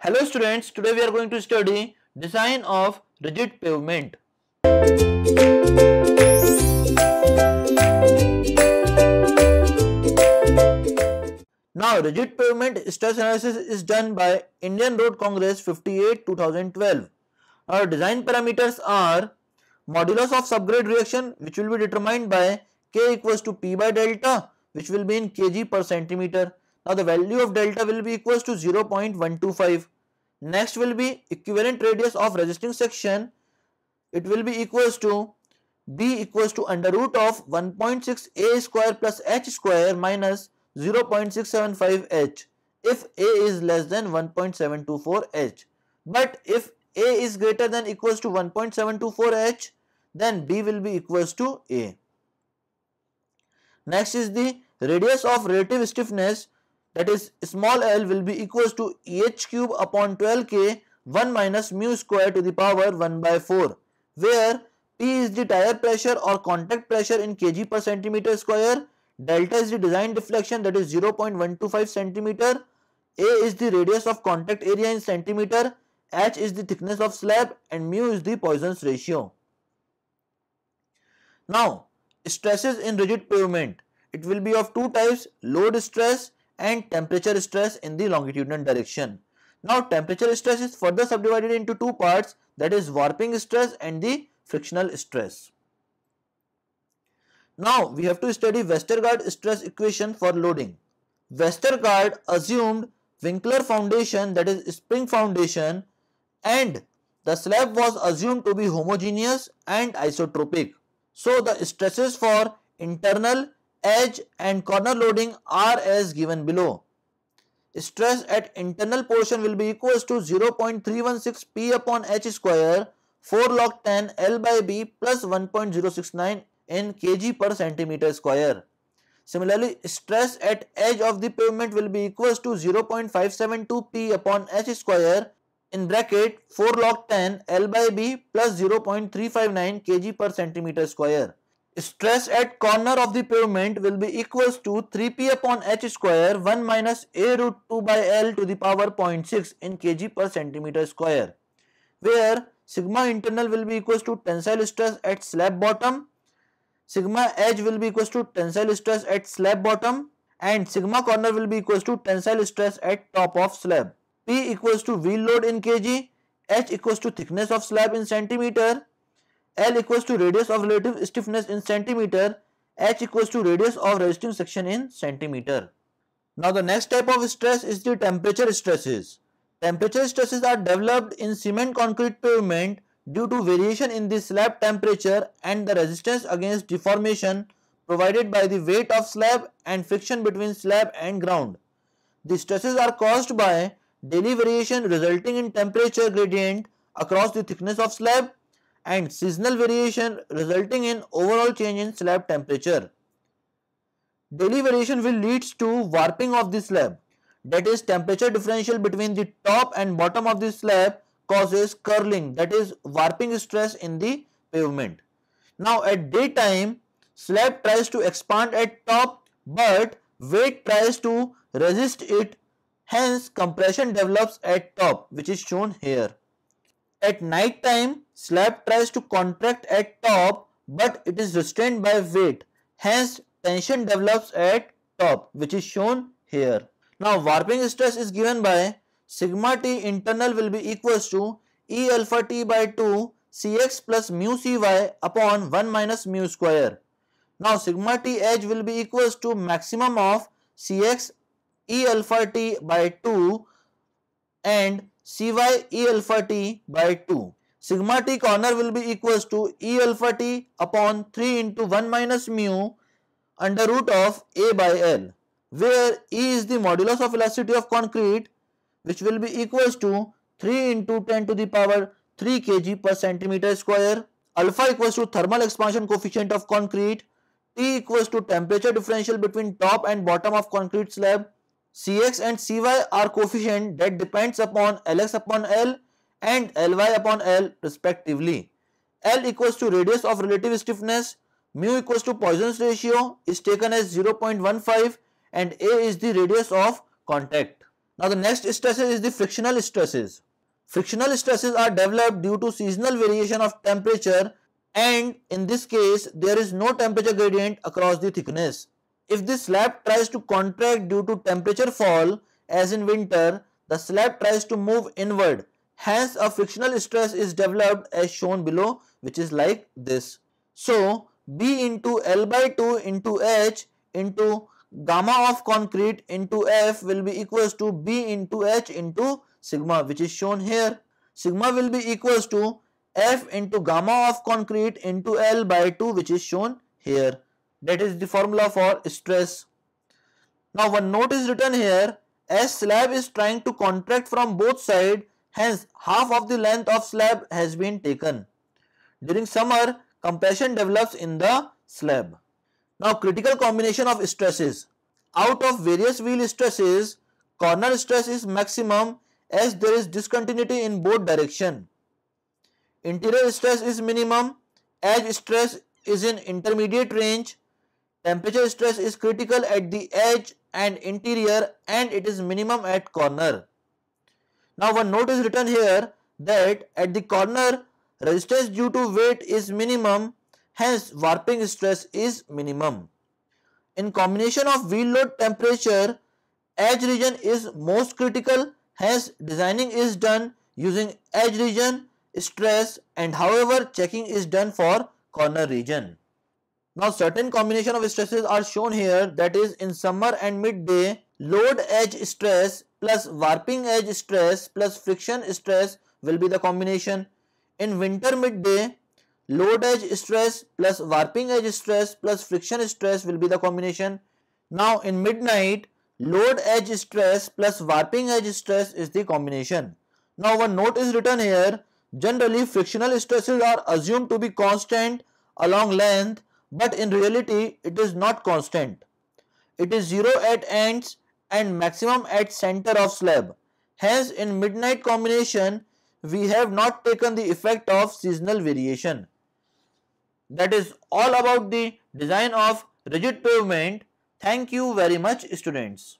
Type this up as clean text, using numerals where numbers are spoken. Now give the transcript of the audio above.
Hello students, today we are going to study design of rigid pavement. Now rigid pavement stress analysis is done by Indian Road Congress 58 2012. Our design parameters are modulus of subgrade reaction, which will be determined by K equals to P by delta, which will be in kg per centimeter. Now the value of delta will be equals to 0.125. Next will be equivalent radius of resisting section. It will be equals to B equals to under root of 1.6 A square plus H square minus 0.675 H if A is less than 1.724 H. But if A is greater than equals to 1.724 H, then B will be equals to A. Next is the radius of relative stiffness, that is small l will be equals to Eh cube upon 12k 1 minus mu square to the power 1 by 4, where P is the tire pressure or contact pressure in kg per centimeter square, delta is the design deflection, that is 0.125 centimeter, A is the radius of contact area in centimeter, H is the thickness of slab, and mu is the Poisson's ratio. Now stresses in rigid pavement, it will be of two types, load stress and temperature stress in the longitudinal direction. Now temperature stress is further subdivided into two parts, that is warping stress and the frictional stress. Now we have to study Westergaard stress equation for loading. Westergaard assumed Winkler foundation, that is spring foundation, and the slab was assumed to be homogeneous and isotropic. So the stresses for internal, edge and corner loading are as given below. Stress at internal portion will be equals to 0.316 P upon H square 4 log 10 L by B plus 1.069 in kg per centimeter square. Similarly, stress at edge of the pavement will be equals to 0.572 P upon H square in bracket 4 log 10 L by B plus 0.359 kg per centimeter square. Stress at corner of the pavement will be equals to 3P upon H square 1 minus A root 2 by L to the power 0.6 in kg per centimeter square, where sigma internal will be equals to tensile stress at slab bottom, sigma edge will be equals to tensile stress at slab bottom, and sigma corner will be equals to tensile stress at top of slab. P equals to wheel load in kg, H equals to thickness of slab in centimeter, L equals to radius of relative stiffness in centimeter, H equals to radius of resisting section in centimeter. Now the next type of stress is the temperature stresses. Temperature stresses are developed in cement concrete pavement due to variation in the slab temperature and the resistance against deformation provided by the weight of slab and friction between slab and ground. The stresses are caused by daily variation resulting in temperature gradient across the thickness of slab and seasonal variation resulting in overall change in slab temperature. Daily variation will lead to warping of the slab, that is temperature differential between the top and bottom of the slab causes curling, that is warping stress in the pavement. Now at daytime, slab tries to expand at top but weight tries to resist it, hence compression develops at top, which is shown here. At night time, slab tries to contract at top but it is restrained by weight, hence tension develops at top, which is shown here. Now warping stress is given by sigma T internal will be equals to E alpha T by 2 Cx plus mu Cy upon 1 minus mu square. Now sigma T edge will be equals to maximum of Cx E alpha T by 2 and Cy E alpha T by 2. Sigma T corner will be equals to E alpha T upon 3 into 1 minus mu under root of A by L, where E is the modulus of elasticity of concrete, which will be equals to 3 into 10 to the power 3 kg per centimeter square. Alpha equals to thermal expansion coefficient of concrete, T equals to temperature differential between top and bottom of concrete slab, Cx and Cy are coefficient that depends upon Lx upon L and Ly upon L respectively. L equals to radius of relative stiffness, mu equals to Poisson's ratio is taken as 0.15 and A is the radius of contact. Now the next stresses is the frictional stresses. Frictional stresses are developed due to seasonal variation of temperature, and in this case there is no temperature gradient across the thickness. If the slab tries to contract due to temperature fall, as in winter, the slab tries to move inward. Hence a frictional stress is developed as shown below, which is like this. So B into L by 2 into H into gamma of concrete into F will be equals to B into H into sigma, which is shown here. Sigma will be equals to F into gamma of concrete into L by 2, which is shown here. That is the formula for stress. Now one note is written here, as slab is trying to contract from both sides, hence half of the length of slab has been taken. During summer, compression develops in the slab. Now critical combination of stresses. Out of various wheel stresses, corner stress is maximum as there is discontinuity in both direction. Interior stress is minimum, edge stress is in intermediate range, temperature stress is critical at the edge and interior, and it is minimum at corner. Now one note is written here that at the corner resistance due to weight is minimum, hence warping stress is minimum. In combination of wheel load temperature, edge region is most critical, hence designing is done using edge region stress, and however checking is done for corner region. Now certain combination of stresses are shown here, that is in summer and midday, load edge stress plus warping edge stress plus friction stress will be the combination. In winter midday, load edge stress plus warping edge stress plus friction stress will be the combination. Now in midnight, load edge stress plus warping edge stress is the combination. Now one note is written here, generally frictional stresses are assumed to be constant along length, but in reality it is not constant. It is 0 at ends and maximum at center of slab. Hence in midnight combination we have not taken the effect of seasonal variation. That is all about the design of rigid pavement. Thank you very much, students.